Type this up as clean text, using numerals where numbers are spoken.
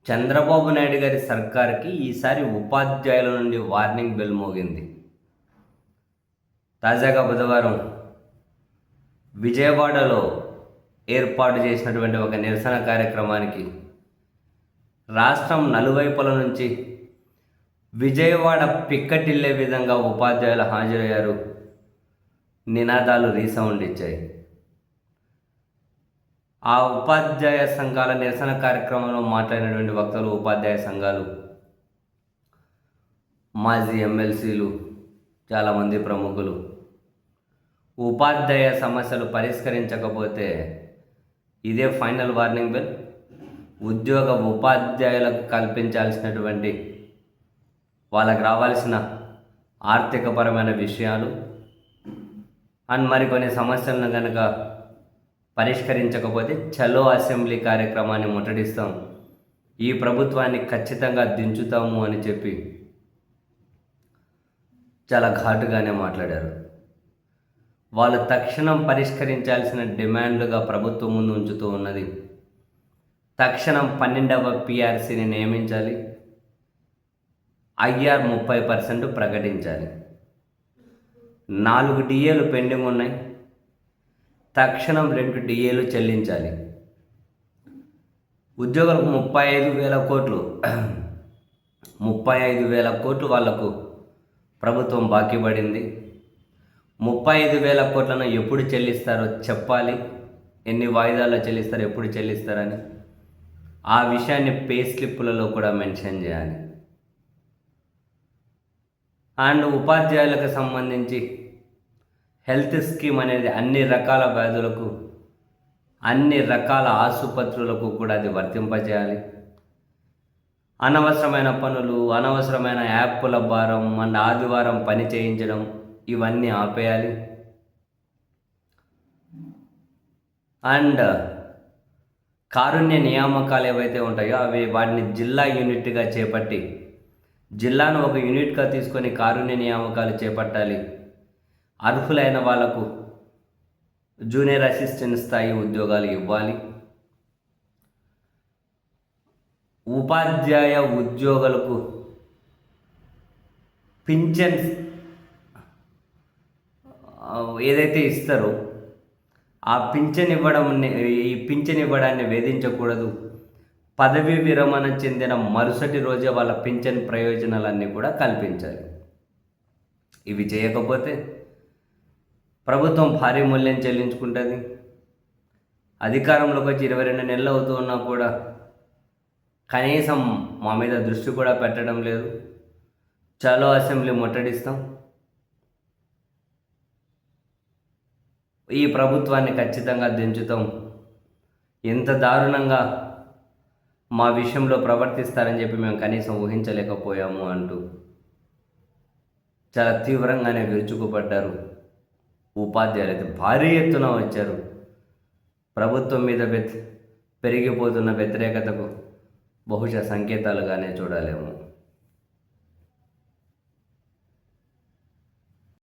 చంద్రబాబు నాయుడు గారి సర్కార్కి ఈసారి ఉపాధ్యాయుల నుండి వార్నింగ్ బెల్ మోగింది. తాజాగా బుధవారం విజయవాడలో ఏర్పాటు చేసినటువంటి ఒక నిరసన కార్యక్రమానికి రాష్ట్రం నలువైపుల నుంచి విజయవాడ పిక్కటిల్లే విధంగా ఉపాధ్యాయులు హాజరయ్యారు. నినాదాలు రీసౌండ్ ఇచ్చాయి. ఆ ఉపాధ్యాయ సంఘాల నిరసన కార్యక్రమంలో మాట్లాడినటువంటి వక్తలు, ఉపాధ్యాయ సంఘాలు, మాజీ ఎమ్మెల్సీలు, చాలామంది ప్రముఖులు ఉపాధ్యాయ సమస్యలు పరిష్కరించకపోతే ఇదే ఫైనల్ వార్నింగ్ బెల్, ఉపాధ్యాయులకు కల్పించాల్సినటువంటి వాళ్ళకి రావాల్సిన ఆర్థికపరమైన విషయాలు అండ్ మరికొన్ని సమస్యలను కనుక పరిష్కరించకపోతే చలో అసెంబ్లీ కార్యక్రమాన్ని ముట్టడిస్తాం, ఈ ప్రభుత్వాన్ని ఖచ్చితంగా దించుతాము అని చెప్పి చాలా ఘాటుగానే మాట్లాడారు. వాళ్ళు తక్షణం పరిష్కరించాల్సిన డిమాండ్లుగా ప్రభుత్వం ముందు ఉంచుతూ ఉన్నది, తక్షణం 12వ పిఆర్సీని నియమించాలి, ఐఆర్ 30% ప్రకటించాలి, 4 డిఏలు పెండింగ్ ఉన్నాయి, తక్షణం 2 డిఏలు చెల్లించాలి, ఉద్యోగులకు 35,000 కోట్లు 35,000 కోట్లు వాళ్లకు ప్రభుత్వం బాకీ పడింది. 35,000 కోట్లను ఎప్పుడు చెల్లిస్తారో చెప్పాలి, ఎన్ని వాయిదాల్లో చెల్లిస్తారో, ఎప్పుడు చెల్లిస్తారని ఆ విషయాన్ని పే స్లిప్పులలో కూడా మెన్షన్ చేయాలి. అండ్ ఉపాధ్యాయులకు సంబంధించి హెల్త్ స్కీమ్ అనేది అన్ని రకాల వ్యాధులకు, అన్ని రకాల ఆసుపత్రులకు కూడా అది వర్తింపజేయాలి. అనవసరమైన పనులు, అనవసరమైన యాప్ల భారం అండ్ ఆదివారం పని చేయించడం, ఇవన్నీ ఆపేయాలి. అండ్ కారుణ్య నియామకాలు ఏవైతే ఉంటాయో వాటిని జిల్లా యూనిట్గా చేపట్టి, జిల్లాను ఒక యూనిట్గా తీసుకొని కారుణ్య నియామకాలు చేపట్టాలి. అర్హులైన వాళ్లకు జూనియర్ అసిస్టెంట్ స్థాయి ఉద్యోగాలు ఇవ్వాలి. ఉపాధ్యాయ ఉద్యోగులకు పింఛన్ ఏదైతే ఇస్తారో ఆ పింఛన్ ఇవ్వడాన్ని వేధించకూడదు. పదవీ విరమణ చెందిన మరుసటి రోజే వాళ్ళ పింఛన్ ప్రయోజనాలన్నీ కూడా కల్పించాలి. ఇవి చేయకపోతే ప్రభుత్వం భారీ మూల్యం చెల్లించుకుంటుంది. అధికారంలోకి వచ్చి 22 నెలలు అవుతూ ఉన్నా కూడా కనీసం మా మీద దృష్టి కూడా పెట్టడం లేదు. చలో అసెంబ్లీ ముట్టడిస్తాం, ఈ ప్రభుత్వాన్ని ఖచ్చితంగా దించుతాం, ఎంత దారుణంగా మా విషయంలో ప్రవర్తిస్తారని చెప్పి మేము కనీసం ఊహించలేకపోయాము అంటూ చాలా తీవ్రంగానే విరుచుకుపడ్డారు. ఉపాధ్యాయులు అయితే భారీ ఎత్తున వచ్చారు. ప్రభుత్వం మీద పెరిగిపోతున్న వ్యతిరేకతకు బహుశా సంకేతాలుగానే చూడాలేమో.